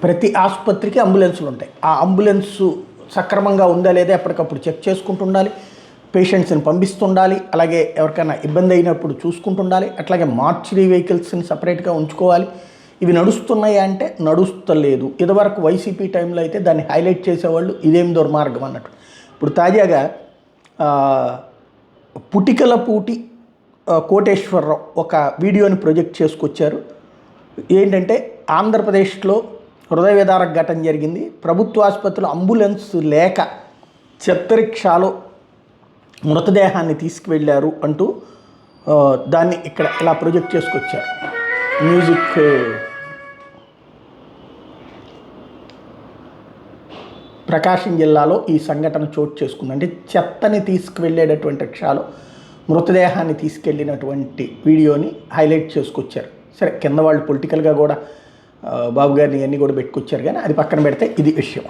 ప్రతి ఆసుపత్రికి అంబులెన్సులు ఉంటాయి. ఆ అంబులెన్సు సక్రమంగా ఉందా లేదా ఎప్పటికప్పుడు చెక్ చేసుకుంటుండాలి, పేషెంట్స్ని పంపిస్తుండాలి, అలాగే ఎవరికైనా ఇబ్బంది అయినప్పుడు చూసుకుంటుండాలి. అట్లాగే మార్చరీ వెహికల్స్ని సపరేట్గా ఉంచుకోవాలి. ఇవి నడుస్తున్నాయి అంటే నడుస్తలేదు. ఇదివరకు వైసీపీ టైంలో అయితే దాన్ని హైలైట్ చేసేవాళ్ళు, ఇదేం దుర్మార్గం అన్నట్టు. ఇప్పుడు తాజాగా పుటికలపూటి కోటేశ్వరరావు ఒక వీడియోని ప్రొజెక్ట్ చేసుకొచ్చారు. ఏంటంటే ఆంధ్రప్రదేశ్లో హృదయ విదారక ఘటన జరిగింది. ప్రభుత్వ ఆసుపత్రిలో అంబులెన్స్ లేక చెత్తరిక్షాలో మృతదేహాన్ని తీసుకువెళ్ళారు అంటూ దాన్ని ఇక్కడ ఇలా ప్రొజెక్ట్ చేసుకొచ్చారు. మ్యూజిక్ ప్రకాశం జిల్లాలో ఈ సంఘటన చోటు చేసుకుంది. అంటే చెత్తని తీసుకువెళ్ళేటటువంటి రిక్షాలో మృతదేహాన్ని తీసుకెళ్ళినటువంటి వీడియోని హైలైట్ చేసుకొచ్చారు. సరే, కింద వాళ్ళు పొలిటికల్గా కూడా బాబు గారిని అన్నీ కూడా పెట్టుకొచ్చారు, కానీ అది పక్కన పెడితే ఇది విషయం.